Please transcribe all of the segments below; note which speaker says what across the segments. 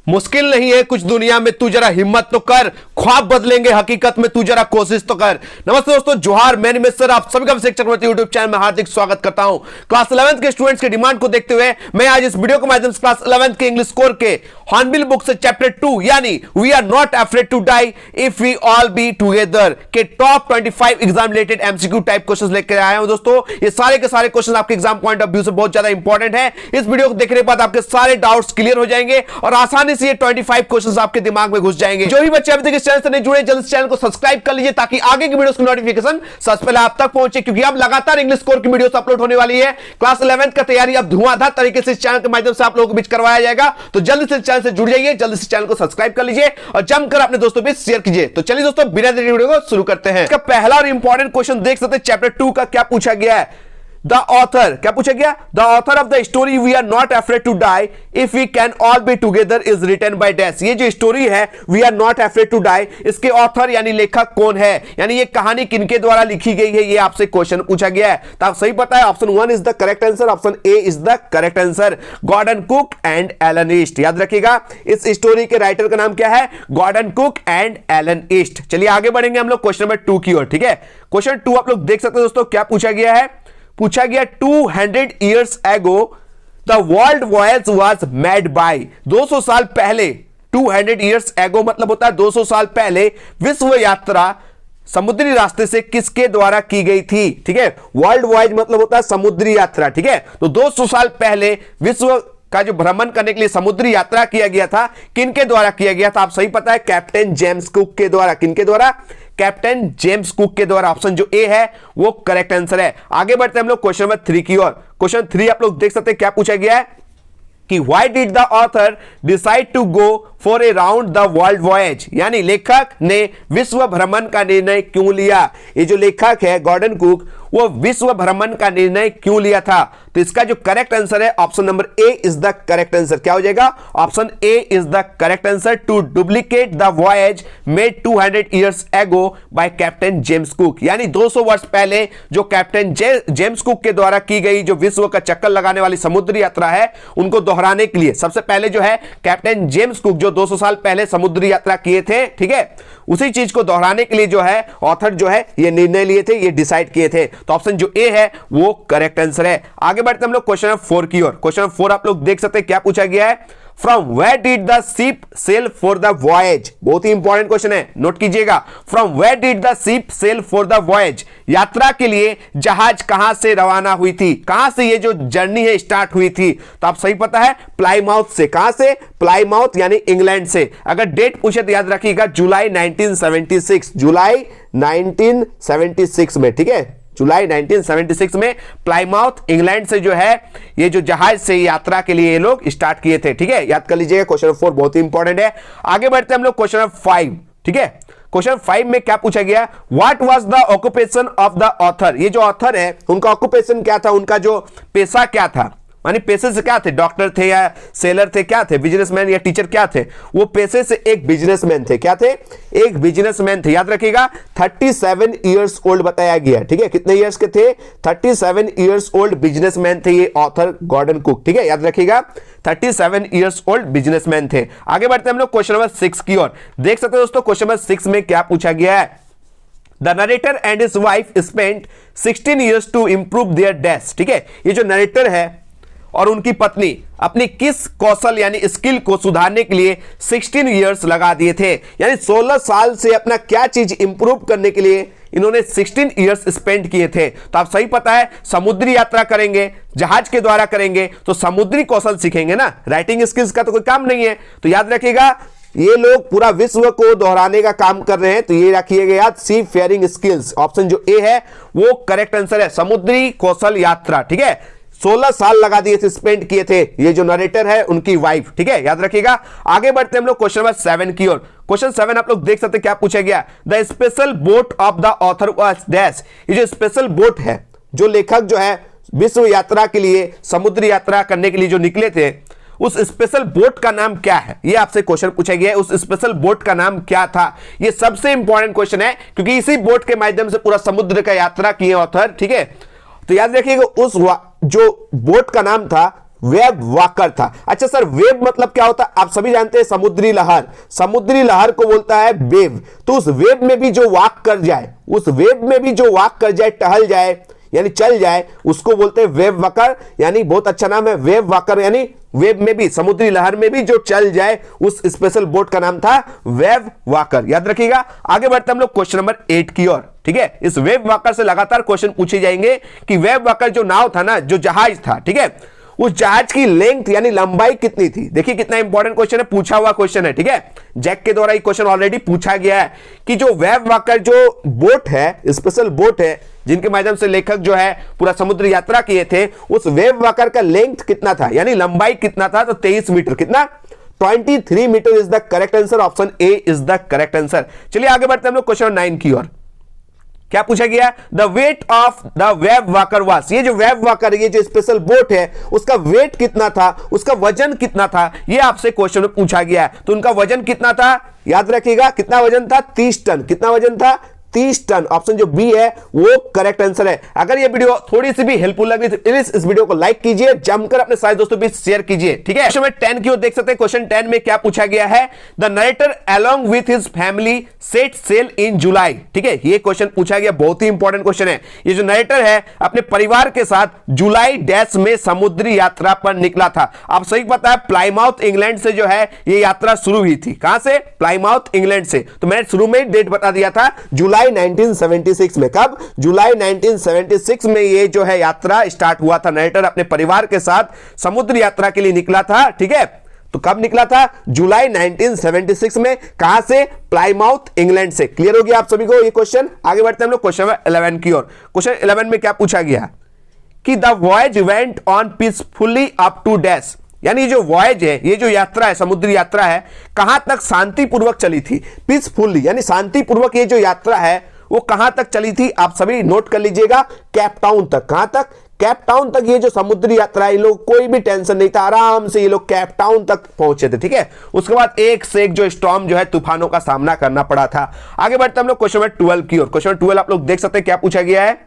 Speaker 1: मुश्किल नहीं है कुछ दुनिया में, तू जरा हिम्मत तो कर, ख्वाब बदलेंगे हकीकत में, तू जरा कोशिश तो कर। नमस्ते दोस्तों, जोहार, मैं निमित सर आप सभी का अभिषेक चक्रवर्ती यूट्यूब चैनल में हार्दिक स्वागत करता हूं। क्लास 11th के स्टूडेंट्स के डिमांड को देखते हुए मैं आज इस वीडियो के माध्यम से क्लास 11th के इंग्लिश कोर के हॉर्नबिल बुक से चैप्टर 2 यानी we are not afraid to die if we all be together के top 25 exam related MCQ type questions लेकर आया हूं। दोस्तों ये सारे के सारे क्वेश्चंस आपके एग्जाम पॉइंट ऑफ व्यू से बहुत ज्यादा इंपॉर्टेंट है। इस वीडियो को देखने के बाद आपके सारे डाउट्स क्लियर हो जाएंगे और आसानी से ये 25 क्वेश्चंस आपके दिमाग में घुस जाएंगे। जो भी बच्चे अभी तक इस चैनल से नहीं जुड़े, जल्द से चैनल को सब्सक्राइब कर लीजिए ताकि आगे की वीडियोस की नोटिफिकेशन सबसे पहले आप तक पहुंचे, क्योंकि अब लगातार इंग्लिश कोर की वीडियोस अपलोड होने वाली है। क्लास 11th का तैयारी अब धुआंधार तरीके से इस चैनल के माध्यम से आप लोगों के बीच करवाया जाएगा। तो जल्दी से चैनल से जुड़ जाइए, जल्दी से चैनल को सब्सक्राइब कर लीजिए और जमकर अपने दोस्तों पे शेयर कीजिए। तो चलिए दोस्तों, बिना देरी वीडियो को शुरू करते हैं। इसका पहला और इंपॉर्टेंट क्वेश्चन देख सकते हैं, चैप्टर 2 का क्या पूछा गया है। द ऑथर, क्या पूछा गया? The author of the story we are not afraid to die if we can all be together is written by dash. ये जो स्टोरी है we are not afraid to die, इसके ऑथर यानी लेखक कौन है, यानी ये कहानी किनके द्वारा लिखी गई है, ये आपसे क्वेश्चन पूछा गया है। तो आप सही पता है, option 1 is the correct answer, option A is the correct answer, Gordon Cook and Alan East. याद रखिएगा इस स्टोरी के राइटर का नाम क्या है, Gordon Cook and Alan East. चलिए आगे बढ़ेंगे हम लोग क्वेश्चन नंबर 2 की ओर। ठीक है, क्वेश्चन 2 आप लोग देख सकते हैं दोस्तों, क्या पूछा गया है। पूछा गया 200 years ago the world voyage was made by। 200 साल पहले, 200 years ago मतलब होता है 200 साल पहले, विश्व यात्रा समुद्री रास्ते से किसके द्वारा की गई थी। ठीक है, वर्ल्ड वॉयज मतलब होता है समुद्री यात्रा। ठीक है, तो 200 साल पहले विश्व का जो भ्रमण करने के लिए समुद्री यात्रा किया गया था, किनके द्वारा किया गया था? आप सही पता है, कैप्टन जेम्स कुक के द्वारा। किनके द्वारा? कैप्टन जेम्स कुक के द्वारा। ऑप्शन जो ए है वो करेक्ट आंसर है। आगे बढ़ते हैं हम लोग क्वेश्चन नंबर 3 की ओर। क्वेश्चन 3 आप लोग देख सकते हैं, क्या पूछा गया है कि why did the author decide to go for a round the world voyage, यानी लेखक ने विश्व भ्रमण का निर्णय क्यों लिया। ये जो लेखक है गॉर्डन कुक, वो विश्व भ्रमण का निर्णय क्यों लिया था? तो इसका जो करेक्ट आंसर है option number A is the correct answer. क्या हो जाएगा? Option A is the correct answer, to duplicate the voyage made 200 years ago by captain James Cook, यानी 200 वर्ष पहले जो कैप्टन जेम्स कुक के द्वारा की गई जो विश्व का चक्कर लगाने वाली समुद्री यात्रा है, उनको दोहराने के लिए सबसे पहले जो है कैप्टन जेम्स कुक जो 200 साल पहले समुद्री यात्रा किए थे, ठीक है, उसी चीज को दोहराने के लिए जो है ऑथर जो है ये निर्णय लिए थे, ये डिसाइड किए थे। तो ऑप्शन जो ए है वो करेक्ट आंसर है। आगे बढ़ते हम लोग क्वेश्चन नंबर 4 की ओर। क्वेश्चन नंबर 4 आप लोग देख सकते हैं, क्या पूछा गया है। From where did the ship sail for the voyage. बहुत ही इंपॉर्टेंट क्वेश्चन है, नोट कीजिएगा। From where did the ship sail for the voyage, यात्रा के लिए जहाज कहां से रवाना हुई थी, कहां से ये जो जर्नी है स्टार्ट हुई थी। तो आप सही पता है, प्लाईमाउथ से। कहां से? प्लाईमाउथ यानी इंग्लैंड से। अगर डेट पूछे तो याद रखिएगा जुलाई 1976, जुलाई 1976 में। ठीक है, जुलाई 1976 में प्लाईमाउथ इंग्लैंड से जो है ये जो जहाज से यात्रा के लिए ये लोग स्टार्ट किए थे। ठीक है, याद कर लीजिएगा, क्वेश्चन 4 बहुत ही इंपॉर्टेंट है। आगे बढ़ते हैं हम लोग क्वेश्चन 5। ठीक है, क्वेश्चन 5 में क्या पूछा गया, what was the occupation of the author. ये जो ऑथर है उनका ऑक्यूपेशन क्या था, उनका जो पेशा क्या था, मानी पेशे से क्या थे, डॉक्टर थे या सेलर थे, क्या थे, बिजनेसमैन या टीचर, क्या थे? वो पेशे से एक बिजनेसमैन थे। क्या थे? एक बिजनेसमैन थे। याद रखिएगा 37 इयर्स ओल्ड बताया गया। ठीक है, कितने इयर्स के थे? 37 इयर्स ओल्ड बिजनेसमैन थे ये ऑथर गॉर्डन कुक। ठीक है, याद रखिएगा 37 इयर्स ओल्ड बिजनेसमैन थे। आगे बढ़ते हैं हम लोग क्वेश्चन नंबर 6 की ओर। देख सकते हैं दोस्तों, क्वेश्चन नंबर 6 में क्या पूछा गया है। The narrator and his wife spent 16 years to improve their dash. ठीक है, ये जो नरेटर है और उनकी पत्नी अपनी किस कौशल यानी स्किल को सुधारने के लिए 16 years लगा दिए थे, यानी 16 साल से अपना क्या चीज इंप्रूव करने के लिए इन्होंने 16 years स्पेंड किए थे। तो आप सही पता है, समुद्री यात्रा करेंगे, जहाज के द्वारा करेंगे तो समुद्री कौशल सीखेंगे ना, राइटिंग स्किल्स का तो कोई काम नहीं है। तो याद रखिएगा ये लोग पूरा विश्व को दोहराने का काम कर रहे हैं, तो ये रखिएगा याद, सी फेयरिंग स्किल्स। ऑप्शन जो ए है वो करेक्ट आंसर है, समुद्री कौशल यात्रा। ठीक है, 16 साल लगा दिए थे, स्पेंड किए थे ये जो नरेटर है उनकी वाइफ। ठीक है, याद रखिएगा। आगे बढ़ते हैं हम लोग क्वेश्चन नंबर 7 की ओर। क्वेश्चन 7 आप लोग देख सकते हैं, क्या पूछा गया। The special boat of the author was dash. ये जो स्पेशल बोट है, जो लेखक जो है विश्व यात्रा के लिए, समुद्री यात्रा करने के लिए जो निकले थे, उस स्पेशल बोट का नाम क्या है, ये आपसे क्वेश्चन पूछा गया है। उस स्पेशल बोट का नाम क्या था, ये सबसे इंपॉर्टेंट क्वेश्चन है, क्योंकि इसी बोट के माध्यम से पूरा समुद्र का यात्रा किए ऑथर। ठीक है, तो याद रखिएगा उस जो बोट का नाम था वेब वाकर था। अच्छा सर, वेब मतलब क्या होता है? आप सभी जानते हैं समुद्री लहर, समुद्री लहर को बोलता है वेव। तो उस वेब में भी जो वॉक कर जाए, उस वेब में भी जो वॉक कर जाए, टहल जाए यानी चल जाए, उसको बोलते हैं वेब वाकर। यानी बहुत अच्छा नाम है वेब वाकर, यानी वेब में भी, समुद्री लहर में भी जो चल जाए, उस स्पेशल बोट का नाम था वेब वाकर। याद रखिएगा। आगे बढ़ते हम लोग क्वेश्चन नंबर 8 की ओर। ठीक है, इस वेब वाकर से लगातार क्वेश्चन पूछे जाएंगे कि वेब वाकर जो नाव था ना, जो जहाज था, ठीक है, उस जहाज की लेंथ यानी लंबाई कितनी थी? देखिए कितना इंपॉर्टेंट क्वेश्चन है, पूछा हुआ क्वेश्चन है। ठीक है, जैक के द्वारा ये क्वेश्चन ऑलरेडी पूछा गया है कि जो वेब वाकर जो बोट है, स्पेशल बोट है, जिनके माध्यम से लेखक जो है पूरा समुद्र यात्रा किए थे, उस वेब वाकर का लेंथ कितना था यानी लंबाई कितना था? तो 23 मीटर। कितना? 23 metre is the correct answer. Option A is the correct answer. चलिए आगे बढ़ते हैं हम लोग क्वेश्चन 9 की ओर। क्या पूछा गया? The weight of the web walker वास। ये जो वेब वाकर, ये जो स्पेशल बोट है, उसका वेट कितना था, उसका वजन कितना था, ये आपसे क्वेश्चन में पूछा गया है। तो उनका वजन कितना था? याद रखिएगा, कितना वजन था? 30 टन। कितना वजन था? 30 टन। ऑप्शन जो बी है वो करेक्ट आंसर है। अगर ये वीडियो थोड़ी सी भी हेल्पफुल लगी तो प्लीज इस वीडियो को लाइक कीजिए, जमकर अपने सारे दोस्तों के बीच शेयर कीजिए। ठीक है, क्वेश्चन 10 की ओर देख सकते हैं। क्वेश्चन 10 में क्या पूछा गया है? The narrator along with his family set sail in July. ठीक है, ये क्वेश्चन पूछा गया, बहुत ही इंपॉर्टेंट क्वेश्चन है। ये जो नरेटर है अपने परिवार के साथ जुलाई डैश में समुद्री यात्रा पर निकला था। आप सही पता है, प्लाईमाउथ इंग्लैंड से जो है ये यात्रा शुरू हुई थी। कहां से? प्लाईमाउथ इंग्लैंड से। तो मैंने शुरू में डेट बता दिया था, जुलाई 1976 में। कब? जुलाई 1976 में ये जो है यात्रा स्टार्ट हुआ था। नरेटर अपने परिवार के साथ समुद्र यात्रा के लिए निकला था। ठीक है, तो कब निकला था? जुलाई 1976 में। कहां से? प्लाईमाउथ इंग्लैंड से। क्लियर हो गया आप सभी को ये क्वेश्चन? आगे बढ़ते हैं हम लोग क्वेश्चन 11 की ओर। क्वेश्चन 11 में क्या पूछा गया कि the voyage went on peacefully up to dash. यानी जो वॉयज है, ये जो यात्रा है, समुद्री यात्रा है, कहां तक शांतिपूर्वक चली थी? पीसफुली यानी शांतिपूर्वक ये जो यात्रा है वो कहां तक चली थी? आप सभी नोट कर लीजिएगा, केप टाउन तक। कहां तक? केप टाउन तक। ये जो समुद्री यात्रा है, ये लोग कोई भी टेंशन नहीं था, आराम से ये लोग केप टाउन तक पहुंचे थे। ठीक है, उसके बाद एक से एक जो स्टॉर्म जो है, तूफानों का सामना करना पड़ा था। आगे बढ़ते हम लोग क्वेश्चन नंबर 12 की ओर। क्वेश्चन 12 आप लोग देख सकते हैं क्या पूछा गया है।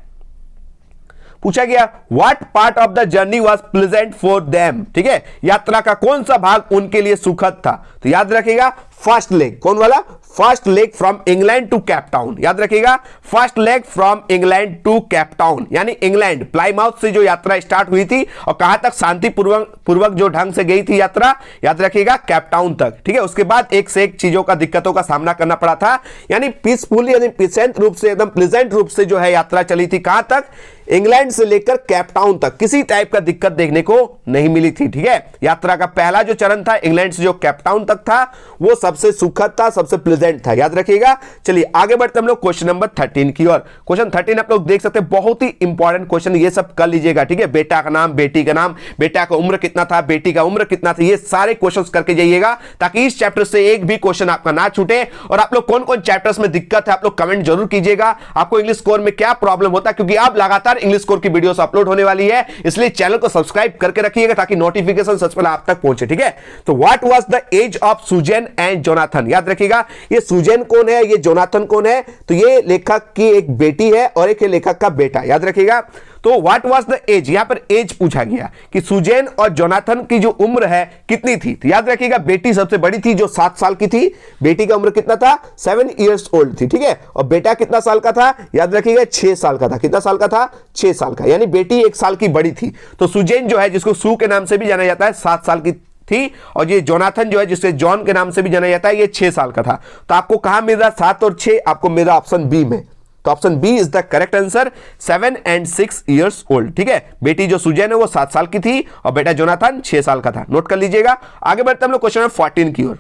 Speaker 1: पूछा गया what part of the journey was pleasant for them. ठीक है, यात्रा का कौन सा भाग उनके लिए सुखद था? तो याद रखिएगा, फर्स्ट लेग। कौन वाला? First leg from England to Cape Town. याद रखिएगा, first leg from England to Cape Town, यानी इंग्लैंड प्लाईमाउथ से जो यात्रा स्टार्ट हुई थी और कहां तक शांतिपूर्वक जो ढंग से गई थी यात्रा, याद रखिएगा, केप टाउन तक। ठीक है, उसके बाद एक से एक चीजों का, दिक्कतों का सामना करना पड़ा था, यानी पीसफुली यानी पीसेंट रूप से, एकदम प्लेजेंट रूप से जो है यात्रा चली थी। कहां तक? इंग्लैंड से लेकर केप टाउन तक। किसी टाइप का दिक्कत देखने को नहीं मिली थी। ठीक है, यात्रा का पहला जो चरण था इंग्लैंड से जो केप टाउन तक था, वो सबसे सुखद था, सबसे प्लेजेंट था। याद रखिएगा। चलिए आगे बढ़ते हम लोग क्वेश्चन नंबर 13 की ओर। क्वेश्चन 13 आप लोग देख सकते हैं, बहुत ही इंपॉर्टेंट क्वेश्चन, ये सब कर लीजिएगा। ठीक है, बेटा का नाम, बेटी का नाम, बेटा का उम्र कितना था, बेटी का उम्र कितना था, ये सारे क्वेश्चन करके जाइएगा ताकि इस चैप्टर से एक भी क्वेश्चन आपका ना छूटे। और आप लोग कौन कौन चैप्टर्स में दिक्कत है आप लोग कमेंट जरूर कीजिएगा। आपको इंग्लिश स्कोर में क्या प्रॉब्लम होता है, क्योंकि आप लगातार इंग्लिश स्कोर की वीडियोस अपलोड होने वाली है, इसलिए चैनल को सब्सक्राइब करके रखिएगा ताकि नोटिफिकेशन सबसे पहले आप तक पहुंचे। ठीक है, तो what was the age of Susan and Jonathan. याद रखिएगा, ये सुजैन कौन है, ये जोनाथन कौन है? तो ये लेखक की एक बेटी है और एक लेखक का बेटा। याद रखिएगा। तो व्हाट वाज द एज, यहां पर एज पूछा गया कि सुजैन और जोनाथन की जो उम्र है कितनी थी। तो याद रखिएगा, बेटी सबसे बड़ी थी जो 7 साल की थी। बेटी का उम्र कितना था? 7 इयर्स ओल्ड थी। ठीक है, और बेटा कितना साल का था? याद रखिएगा, 6 साल का था। कितना साल का था? 6 साल का, यानी बेटी 1 साल की बड़ी थी। तो सुजैन जो है, जिसको सू के नाम से भी जाना जाता है, 7 साल की थी, और ये जोनाथन जो है, जिसे जॉन के नाम से भी जाना जाता है, ये 6 साल का था। तो आपको कहां मिल रहा? 7 और 6 आपको मिल रहा ऑप्शन बी में। तो option B is the correct answer, 7 and 6 years old. ठीक है, बेटी जो सुजैन है वो 7 साल की थी और बेटा जोनाथन 6 साल का था। नोट कर लीजिएगा। आगे बढ़ते हम लोग क्वेश्चन नंबर 14 की ओर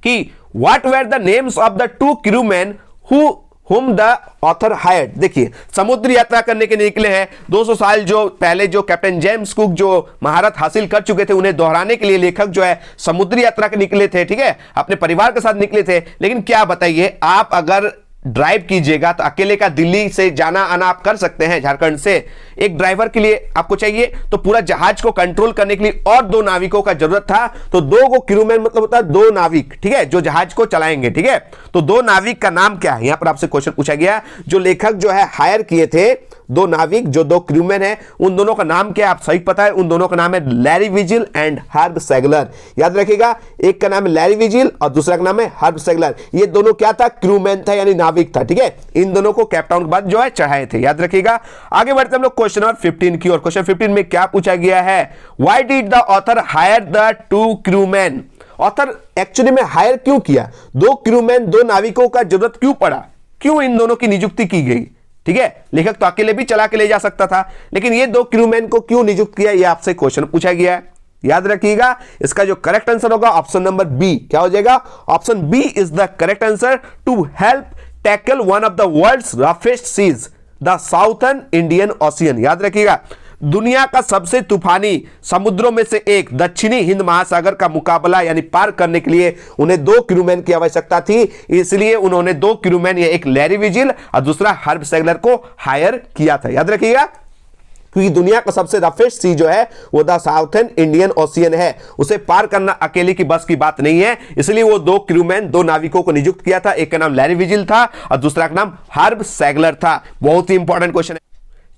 Speaker 1: कि what were the names of the 2 crewman whom the author hired। देखिए, समुद्री यात्रा करने के निकले हैं 200 साल जो पहले जो कैप्टन जेम्स कुक जो महारत हासिल कर चुके थे, उन्हें दोहराने के लिए लेखक जो है समुद्री यात्रा के निकले थे। ठीक है, अपने परिवार के साथ निकले थे। लेकिन क्या बताइए, आप अगर ड्राइव कीजिएगा तो अकेले का दिल्ली से जाना आना आप कर सकते हैं झारखंड से। एक ड्राइवर के लिए आपको चाहिए, तो पूरा जहाज को कंट्रोल करने के लिए और 2 नाविकों का जरूरत था। तो 2 को क्रूमैन मतलब होता है 2 नाविक। ठीक है, जो जहाज को चलाएंगे। ठीक है, तो 2 नाविक का नाम क्या है, यहां पर आपसे क्वेश्चन पूछा गया। जो लेखक जो है हायर किए थे दो नाविक जो दो क्रूमैन है, उन दोनों का नाम क्या है? आप सही पता है, उन दोनों का नाम है लैरी विजिल एंड हर्ब सैगलर। याद रखिएगा, एक का नाम है लैरी विजिल और दूसरा का नाम है हर्ब सैगलर। ये दोनों क्या था? क्रूमैन था, यानी नाविक था। ठीक है, इन दोनों को केप टाउन के बाद जो है चढ़ाए थे। याद रखिएगा। आगे बढ़ते हम लोग क्वेश्चन नंबर 15 की ओर। क्वेश्चन 15 में क्या पूछा गया है? Why did the author hire the two crewman? Author actually में हायर क्यों किया? दो क्रूमैन, दो नाविकों का जरूरत क्यों पड़ा? क्यों इन दोनों की नियुक्ति की गई? ठीक है, लेखक तो अकेले भी चला के ले जा सकता था, लेकिन ये दो क्रूमैन को क्यों नियुक्त किया, ये आपसे क्वेश्चन पूछा गया है। याद रखिएगा, इसका जो करेक्ट आंसर होगा ऑप्शन नंबर बी। क्या हो जाएगा? Option B is the correct answer. To help tackle one of the world's roughest seas, the southern Indian ocean. याद रखिएगा, दुनिया का सबसे तूफानी समुद्रों में से एक दक्षिणी हिंद महासागर का मुकाबला यानी पार करने के लिए उन्हें दो क्रूमैन की आवश्यकता थी, इसलिए उन्होंने दो क्रूमैन, एक लैरी विजिल और दूसरा हर्ब सैगलर को हायर किया था। याद रखिएगा, क्योंकि दुनिया का सबसे रफेस्ट सी जो है वो द साउथर्न इंडियन ओशियन है, उसे पार करना अकेले की बस की बात नहीं है, इसलिए वो दो क्रूमैन, दो नाविकों को नियुक्त किया था। एक का नाम लैरी विजिल था और दूसरा का नाम हर्ब सैगलर था। बहुत ही इंपॉर्टेंट क्वेश्चन है।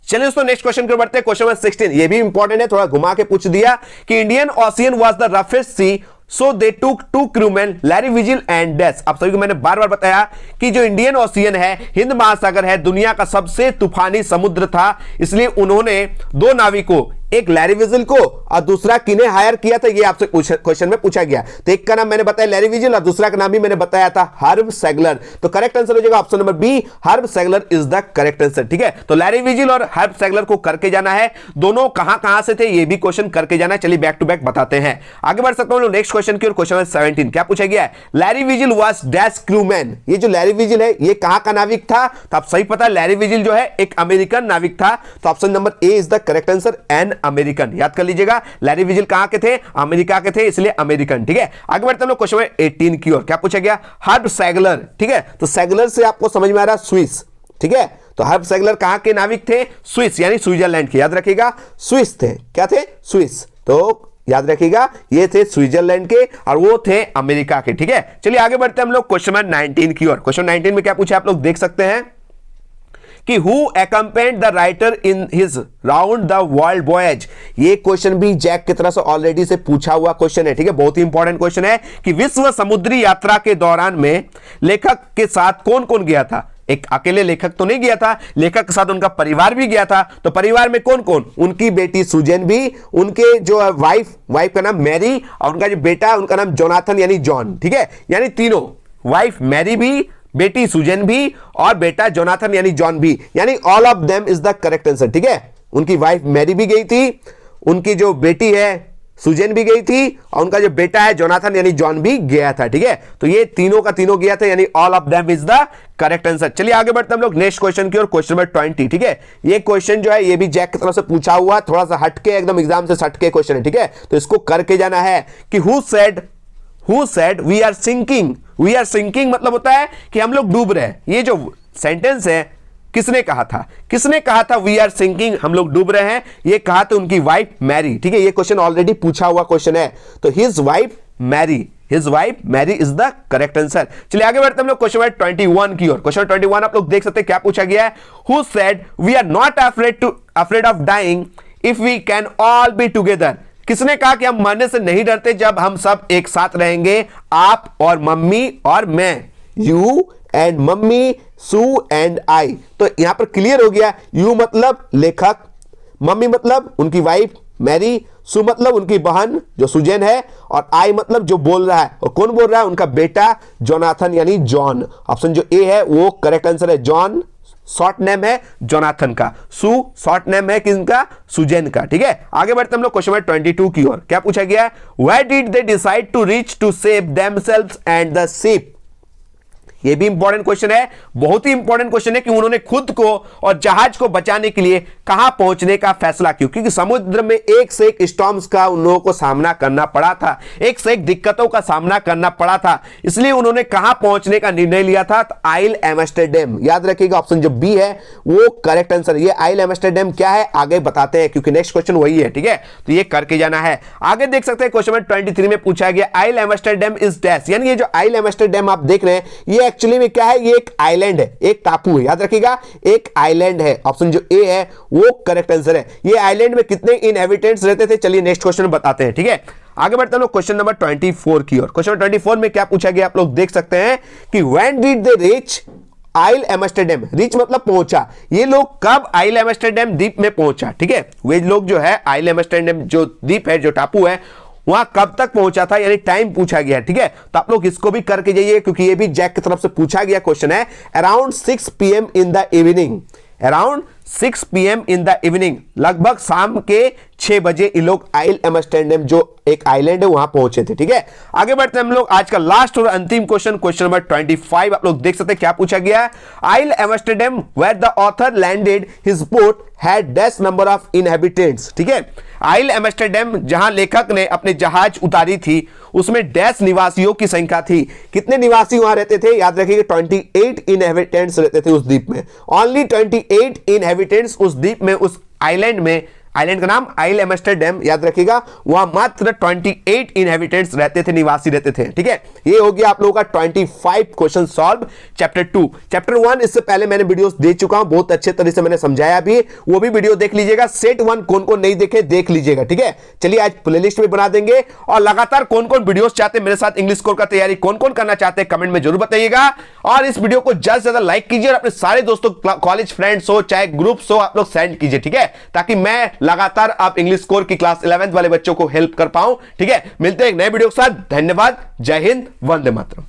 Speaker 1: चलिए दोस्तों, नेक्स्ट क्वेश्चन की ओर बढ़ते हैं। क्वेश्चन नंबर 16, ये भी इंपॉर्टेंट है, थोड़ा घुमा के पूछ दिया कि Indian Ocean was the roughest sea, so they took two crewman Larry Vigil and dash. आप सभी को मैंने बार बार बताया कि जो इंडियन ओशियन है, हिंद महासागर है, दुनिया का सबसे तूफानी समुद्र था, इसलिए उन्होंने दो नाविकों, एक लैरी विजिल को और दूसरा किन्हें हायर किया था, ये आपसे क्वेश्चन में पूछा गया। तो एक का नाम मैंने बताया लैरी विजिल और दूसरा का नाम भी मैंने बताया था हर्ब सैगलर। तो करेक्ट आंसर हो जाएगा option number B, Herb Seigler is the correct answer. ठीक है, तो लैरी विजिल और हर्ब सैगलर को करके जाना है, दोनों कहां से थे ये भी क्वेश्चन करके जाना है। चलिए बैक टू बैक बताते हैं, आगे बढ़ सकते हैं नेक्स्ट क्वेश्चन की ओर। क्वेश्चन नंबर 17 क्या पूछा गया है? Larry Vigil was dash crewman. ये जो लैरी विजिल है ये कहां का नाविक था? तो आप सही पता है, लैरी विजिल जो है एक अमेरिकन नाविक था। तो option number A is the correct answer, an American. याद लीजिएगा, लैरी विजिल कहां के थे? अमेरिका के थे, इसलिए अमेरिकन। ठीक है, आगे बढ़ते हैं हम लोग क्वेश्चन 18 की ओर। क्या पूछा गया? हर्ब सैगलर। ठीक है, तो सैगलर से आपको समझ में आ रहा है स्विस। ठीक है, तो हर्ब सैगलर कहां के नाविक थे? स्विस, यानी स्विट्जरलैंड के। याद रखिएगा, स्विस थे। क्या थे? स्विस। तो याद रखिएगा, ये थे स्विट्जरलैंड के और वो थे अमेरिका के। ठीक है, चलिए आगे बढ़ते हैं हम लोग क्वेश्चन नंबर 19 की ओर। क्वेश्चन 19 में क्या पूछा आप लोग देख सकते हैं कि who accompanied the writer in his round the world voyage. ये क्वेश्चन भी जैक की तरह से ऑलरेडी से पूछा हुआ क्वेश्चन है। ठीक है, बहुत ही इंपॉर्टेंट क्वेश्चन है कि विश्व समुद्री यात्रा के दौरान में लेखक के साथ कौन कौन गया था? एक अकेले लेखक तो नहीं गया था, लेखक के साथ उनका परिवार भी गया था। तो परिवार में कौन कौन? उनकी बेटी सुजेन भी, उनके जो वाइफ का नाम मैरी और उनका जो बेटा उनका नाम जोनाथन यानी जॉन। ठीक है, यानी तीनों, वाइफ मैरी भी, बेटी सुजेन भी और बेटा जोनाथन यानी जॉन भी, यानी all of them is the correct answer. ठीक है, उनकी वाइफ मैरी भी गई थी, उनकी जो बेटी है सुजेन भी गई थी और उनका जो बेटा है जोनाथन यानी जॉन भी गया था। ठीक है, तो ये तीनों का तीनों गया था, यानी all of them is the correct answer. चलिए आगे बढ़ते हम लोग नेक्स्ट क्वेश्चन की ओर। Question number 20। ठीक है, ये क्वेश्चन जो है ये भी जैक की तरफ से पूछा हुआ, थोड़ा सा हटके, एकदम एग्जाम से हटके क्वेश्चन है। ठीक है, तो इसको करके जाना है कि who said we are sinking. We are sinking मतलब होता है कि हम लोग डूब रहे हैं। ये जो सेंटेंस है किसने कहा था? किसने कहा था वी आर सिंकिंग, हम लोग डूब रहे हैं? ये कहा था उनकी वाइफ मैरी। ठीक है, ये क्वेश्चन ऑलरेडी पूछा हुआ क्वेश्चन है, तो his wife Mary is the correct answer. चलिए आगे बढ़ते हम लोग क्वेश्चन नंबर 21 की ओर। क्वेश्चन 21 आप लोग देख सकते हैं क्या पूछा गया है? Who said we are not afraid of dying if we can all be together. किसने कहा कि हम मरने से नहीं डरते जब हम सब एक साथ रहेंगे? आप और मम्मी और मैं, you and mummy, Sue and I. तो यहां पर क्लियर हो गया, यू मतलब लेखक, मम्मी मतलब उनकी वाइफ मैरी, सू मतलब उनकी बहन जो सुजेन है, और आई मतलब जो बोल रहा है, और कौन बोल रहा है? उनका बेटा जोनाथन यानी जॉन। ऑप्शन जो ए है वो करेक्ट आंसर है। जॉन शॉर्ट नेम है जोनाथन का, सू शॉर्ट नेम है किसका? सुजेन का। ठीक है, आगे बढ़ते हम लोग क्वेश्चन नंबर 22 की ओर। क्या पूछा गया है? Why did they decide to reach to save themselves and the ship. ये भी इंपॉर्टेंट क्वेश्चन है, बहुत ही इंपॉर्टेंट क्वेश्चन है कि उन्होंने खुद को और जहाज को बचाने के लिए कहां पहुंचने का फैसला किया, क्योंकि समुद्र में एक से एक स्टॉर्म्स का उन लोगों को सामना करना पड़ा था, एक से एक दिक्कतों का सामना करना पड़ा था, इसलिए उन्होंने कहां पहुंचने का निर्णय लिया था? तो आइल एम्स्टर्डम। याद रखिएगा ऑप्शन जो बी है वो करेक्ट आंसर। ये आइल एम्स्टर्डम क्या है आगे बताते हैं, क्योंकि नेक्स्ट क्वेश्चन वही है। ठीक है, तो ये करके जाना है। आगे देख सकते हैं क्वेश्चन नंबर 23 में पूछा गया आइल एम्स्टर्डम इज डैश, यानी ये जो आइल एम्स्टर्डम आप देख रहे हैं ये एक्चुअली में क्या है, ये एक आइलैंड है, एक टापू है, याद रखिएगा एक आइलैंड है। ऑप्शन जो ए है वो करेक्ट आंसर है। ये आइलैंड में कितने इनहेबिटेंट्स रहते थे, चलिए नेक्स्ट क्वेश्चन बताते हैं, ठीक है। आगे बढ़ते हैं लोग क्वेश्चन नंबर 24 की ओर। क्वेश्चन नंबर 24 में क्या पूछा गया, आप लोग देख सकते हैं कि when did they reach Isle Amsterdam. Reach मतलब पहुंचा, ये लोग कब आइल एम्स्टर्डम द्वीप में पहुंचा, ठीक है। वे लोग जो है आइल एम्स्टर्डम जो द्वीप है, जो टापू है, वहां कब तक पहुंचा था, यानी टाइम पूछा गया, ठीक है। तो आप लोग इसको भी करके जाइए, क्योंकि ये भी जैक की तरफ से पूछा गया क्वेश्चन है। Around 6 PM in the evening, around 6 PM in the evening, लगभग शाम के 6 बजे ये लोग आइल एम्स्टर्डम जो एक आइलैंड है वहां पहुंचे थे, ठीक है। आगे बढ़ते हैं हम लोग आज का लास्ट और अंतिम क्वेश्चन, क्वेश्चन नंबर 25। आप लोग देख सकते हैं क्या पूछा गया है। Ile Amsterdam where the author landed his boat had dash number of inhabitants, ठीक है। आइल एम्स्टर्डम जहां लेखक ने अपने जहाज उतारी थी, उसमें डैश निवासियों की संख्या थी। कितने निवासी वहां रहते थे, याद रखिए 28 इनहेबिटेंट्स रहते थे उस द्वीप में। ओनली 28 इनहेबिटेंट्स उस द्वीप में, उस आइलैंड में। आइलैंड का नाम आइल एम्स्टर्डम, याद रखिएगा। वहां मात्र 28 इनहेबिटेंट्स रहते थे, निवासी रहते थे, ठीक है। ये हो गया आप लोगों का 25 क्वेश्चन सॉल्व चैप्टर 2। चैप्टर 1 इससे पहले मैंने वीडियोस दे चुका हूं, बहुत अच्छे तरह से मैंने समझाया भी, वो भी वीडियो देख लीजिएगा। सेट 1 कौन कौन नहीं देखे देख लीजिएगा, ठीक है। चलिए आज प्लेलिस्ट में बना देंगे, और लगातार कौन कौन वीडियोस चाहते हैं मेरे साथ इंग्लिश कोर का तैयारी कौन कौन करना चाहते हैं कमेंट में जरूर बताइएगा। और इस वीडियो को ज्यादा से ज्यादा लाइक कीजिए और अपने सारे दोस्तों, कॉलेज फ्रेंड्स हो चाहे ग्रुप्स हो, आप लोग सेंड कीजिए, ठीक है, ताकि मैं लगातार आप इंग्लिश कोर की क्लास 11th वाले बच्चों को हेल्प कर पाऊं, ठीक है। मिलते हैं एक नए वीडियो के साथ। धन्यवाद, जय हिंद, वंदे मातरम।